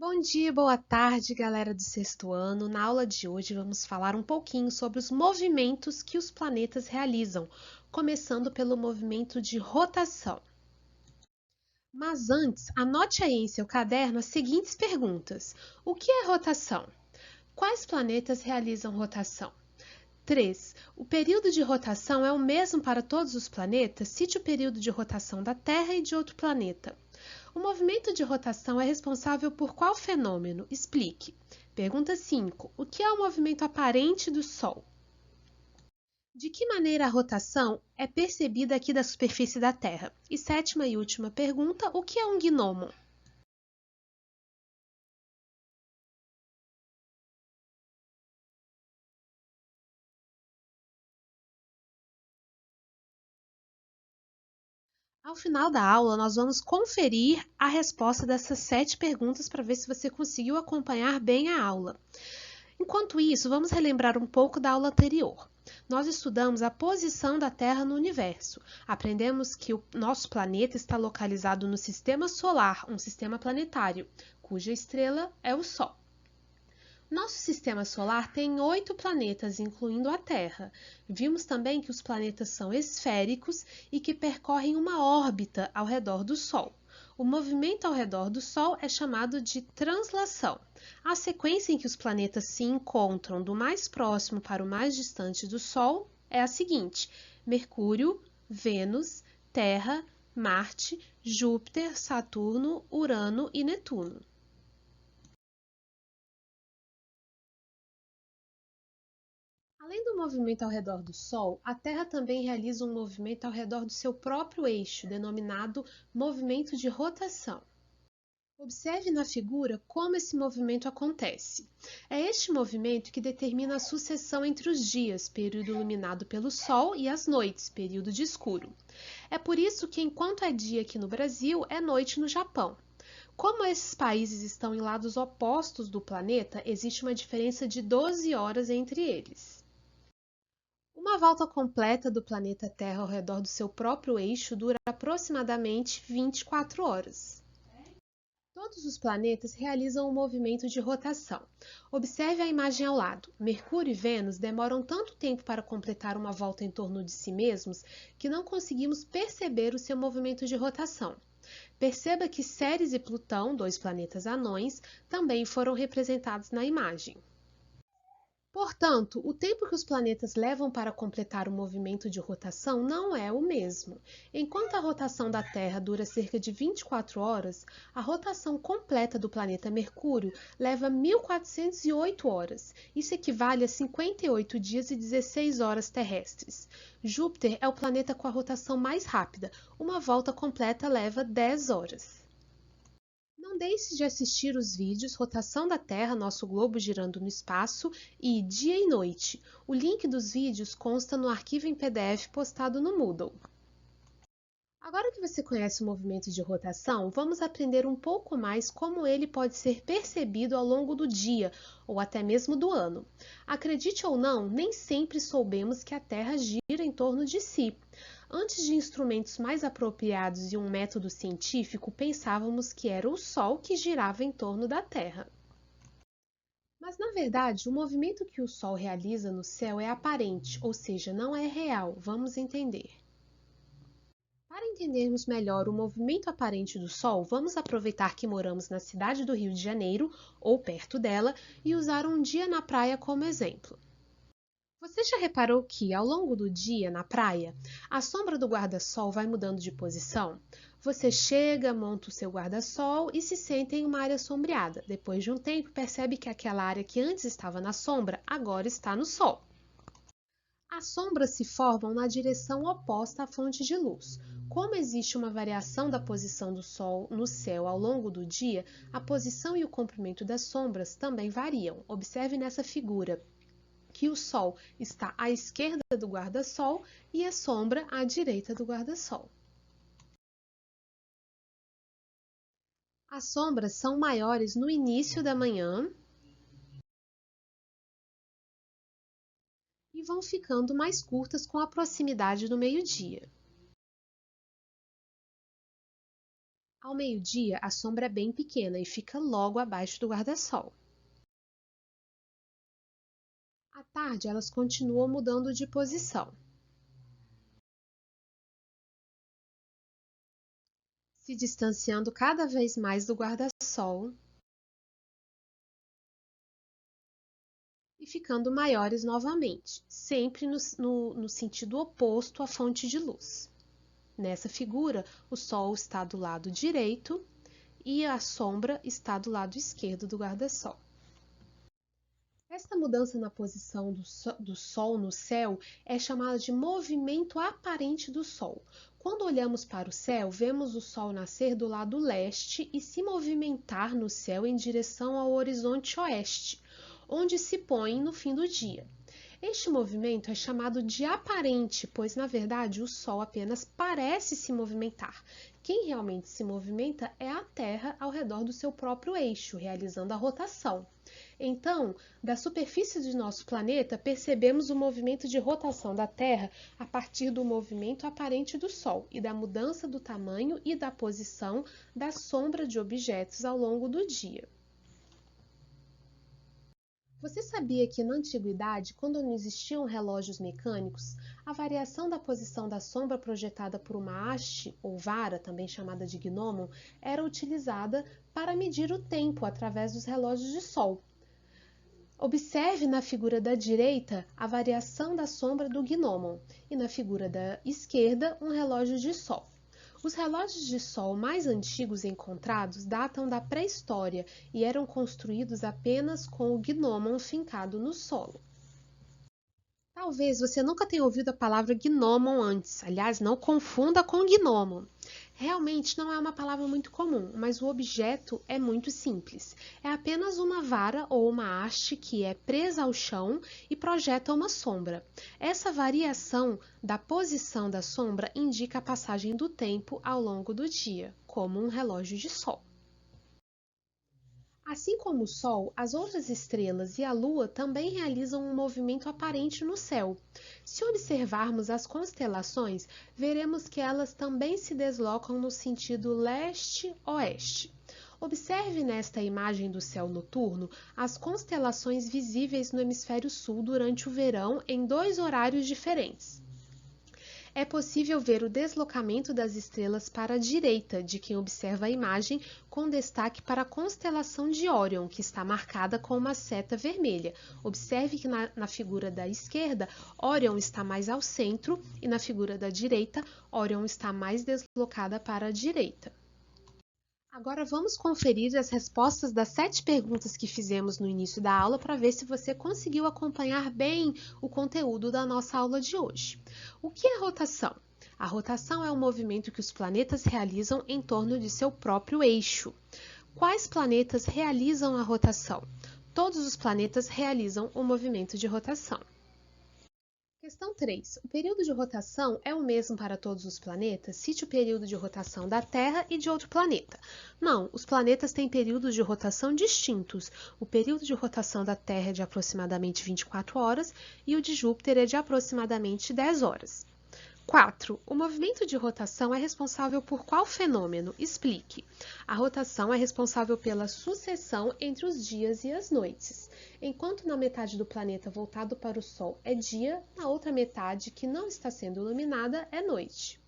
Bom dia, boa tarde, galera do sexto ano. Na aula de hoje vamos falar um pouquinho sobre os movimentos que os planetas realizam, começando pelo movimento de rotação. Mas antes, anote aí em seu caderno as seguintes perguntas: o que é rotação? Quais planetas realizam rotação? 3. O período de rotação é o mesmo para todos os planetas? Cite o período de rotação da Terra e de outro planeta. O movimento de rotação é responsável por qual fenômeno? Explique. Pergunta 5. O que é o movimento aparente do Sol? De que maneira a rotação é percebida aqui da superfície da Terra? E sétima e última pergunta: o que é um gnomo? Ao final da aula, nós vamos conferir a resposta dessas 7 perguntas para ver se você conseguiu acompanhar bem a aula. Enquanto isso, vamos relembrar um pouco da aula anterior. Nós estudamos a posição da Terra no universo. Aprendemos que o nosso planeta está localizado no Sistema Solar, um sistema planetário, cuja estrela é o Sol. Nosso sistema solar tem 8 planetas, incluindo a Terra. Vimos também que os planetas são esféricos e que percorrem uma órbita ao redor do Sol. O movimento ao redor do Sol é chamado de translação. A sequência em que os planetas se encontram do mais próximo para o mais distante do Sol é a seguinte: Mercúrio, Vênus, Terra, Marte, Júpiter, Saturno, Urano e Netuno. Além do movimento ao redor do Sol, a Terra também realiza um movimento ao redor do seu próprio eixo, denominado movimento de rotação. Observe na figura como esse movimento acontece. É este movimento que determina a sucessão entre os dias, período iluminado pelo Sol, e as noites, período de escuro. É por isso que, enquanto é dia aqui no Brasil, é noite no Japão. Como esses países estão em lados opostos do planeta, existe uma diferença de 12 horas entre eles. Uma volta completa do planeta Terra ao redor do seu próprio eixo dura aproximadamente 24 horas. Todos os planetas realizam um movimento de rotação. Observe a imagem ao lado. Mercúrio e Vênus demoram tanto tempo para completar uma volta em torno de si mesmos que não conseguimos perceber o seu movimento de rotação. Perceba que Ceres e Plutão, 2 planetas anões, também foram representados na imagem. Portanto, o tempo que os planetas levam para completar o movimento de rotação não é o mesmo. Enquanto a rotação da Terra dura cerca de 24 horas, a rotação completa do planeta Mercúrio leva 1408 horas. Isso equivale a 58 dias e 16 horas terrestres. Júpiter é o planeta com a rotação mais rápida. Uma volta completa leva 10 horas. Não deixe de assistir os vídeos Rotação da Terra, nosso globo girando no espaço e Dia e Noite. O link dos vídeos consta no arquivo em PDF postado no Moodle. Agora que você conhece o movimento de rotação, vamos aprender um pouco mais como ele pode ser percebido ao longo do dia ou até mesmo do ano. Acredite ou não, nem sempre soubemos que a Terra gira em torno de si. Antes de instrumentos mais apropriados e um método científico, pensávamos que era o Sol que girava em torno da Terra. Mas, na verdade, o movimento que o Sol realiza no céu é aparente, ou seja, não é real. Vamos entender. Para entendermos melhor o movimento aparente do Sol, vamos aproveitar que moramos na cidade do Rio de Janeiro, ou perto dela, e usar um dia na praia como exemplo. Você já reparou que, ao longo do dia, na praia, a sombra do guarda-sol vai mudando de posição? Você chega, monta o seu guarda-sol e se senta em uma área sombreada. Depois de um tempo, percebe que aquela área que antes estava na sombra, agora está no sol. As sombras se formam na direção oposta à fonte de luz. Como existe uma variação da posição do Sol no céu ao longo do dia, a posição e o comprimento das sombras também variam. Observe nessa figura que o Sol está à esquerda do guarda-sol e a sombra à direita do guarda-sol. As sombras são maiores no início da manhã e vão ficando mais curtas com a proximidade do meio-dia. Ao meio-dia, a sombra é bem pequena e fica logo abaixo do guarda-sol. À tarde, elas continuam mudando de posição, se distanciando cada vez mais do guarda-sol e ficando maiores novamente, sempre no sentido oposto à fonte de luz. Nessa figura, o Sol está do lado direito e a sombra está do lado esquerdo do guarda-sol. Esta mudança na posição do Sol no céu é chamada de movimento aparente do Sol. Quando olhamos para o céu, vemos o Sol nascer do lado leste e se movimentar no céu em direção ao horizonte oeste, onde se põe no fim do dia. Este movimento é chamado de aparente, pois na verdade o Sol apenas parece se movimentar. Quem realmente se movimenta é a Terra ao redor do seu próprio eixo, realizando a rotação. Então, da superfície de nosso planeta, percebemos o movimento de rotação da Terra a partir do movimento aparente do Sol e da mudança do tamanho e da posição da sombra de objetos ao longo do dia. Você sabia que na antiguidade, quando não existiam relógios mecânicos, a variação da posição da sombra projetada por uma haste ou vara, também chamada de gnomon, era utilizada para medir o tempo através dos relógios de sol? Observe na figura da direita a variação da sombra do gnomon e na figura da esquerda um relógio de sol. Os relógios de sol mais antigos encontrados datam da pré-história e eram construídos apenas com o gnomon fincado no solo. Talvez você nunca tenha ouvido a palavra gnomon antes, aliás, não confunda com gnomo. Realmente não é uma palavra muito comum, mas o objeto é muito simples. É apenas uma vara ou uma haste que é presa ao chão e projeta uma sombra. Essa variação da posição da sombra indica a passagem do tempo ao longo do dia, como um relógio de sol. Assim como o Sol, as outras estrelas e a Lua também realizam um movimento aparente no céu. Se observarmos as constelações, veremos que elas também se deslocam no sentido leste-oeste. Observe nesta imagem do céu noturno as constelações visíveis no hemisfério sul durante o verão em dois horários diferentes. É possível ver o deslocamento das estrelas para a direita de quem observa a imagem, com destaque para a constelação de Órion, que está marcada com uma seta vermelha. Observe que na figura da esquerda, Órion está mais ao centro e na figura da direita, Órion está mais deslocada para a direita. Agora vamos conferir as respostas das 7 perguntas que fizemos no início da aula para ver se você conseguiu acompanhar bem o conteúdo da nossa aula de hoje. O que é rotação? A rotação é o movimento que os planetas realizam em torno de seu próprio eixo. Quais planetas realizam a rotação? Todos os planetas realizam o movimento de rotação. Questão 3. O período de rotação é o mesmo para todos os planetas? Cite o período de rotação da Terra e de outro planeta. Não, os planetas têm períodos de rotação distintos. O período de rotação da Terra é de aproximadamente 24 horas e o de Júpiter é de aproximadamente 10 horas. 4. O movimento de rotação é responsável por qual fenômeno? Explique. A rotação é responsável pela sucessão entre os dias e as noites. Enquanto na metade do planeta voltado para o Sol é dia, na outra metade, que não está sendo iluminada, é noite.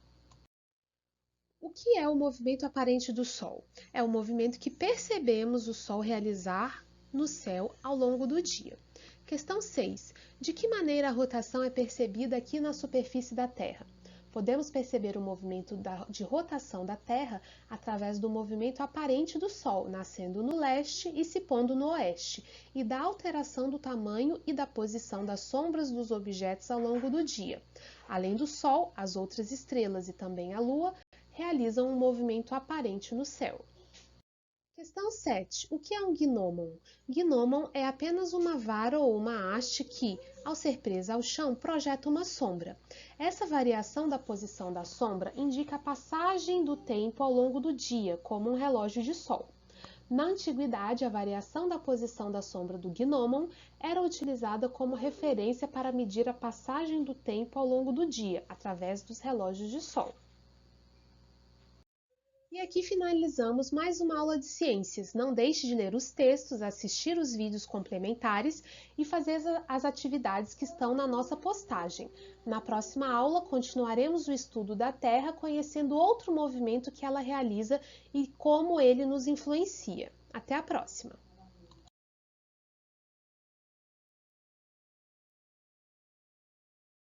O que é o movimento aparente do Sol? É o movimento que percebemos o Sol realizar no céu ao longo do dia. Questão 6. De que maneira a rotação é percebida aqui na superfície da Terra? Podemos perceber o movimento de rotação da Terra através do movimento aparente do Sol, nascendo no leste e se pondo no oeste, e da alteração do tamanho e da posição das sombras dos objetos ao longo do dia. Além do Sol, as outras estrelas e também a Lua realizam um movimento aparente no céu. Questão 7. O que é um gnomon? Gnomon é apenas uma vara ou uma haste que, ao ser presa ao chão, projeta uma sombra. Essa variação da posição da sombra indica a passagem do tempo ao longo do dia, como um relógio de sol. Na antiguidade, a variação da posição da sombra do gnomon era utilizada como referência para medir a passagem do tempo ao longo do dia, através dos relógios de sol. E aqui finalizamos mais uma aula de ciências. Não deixe de ler os textos, assistir os vídeos complementares e fazer as atividades que estão na nossa postagem. Na próxima aula, continuaremos o estudo da Terra, conhecendo outro movimento que ela realiza e como ele nos influencia. Até a próxima!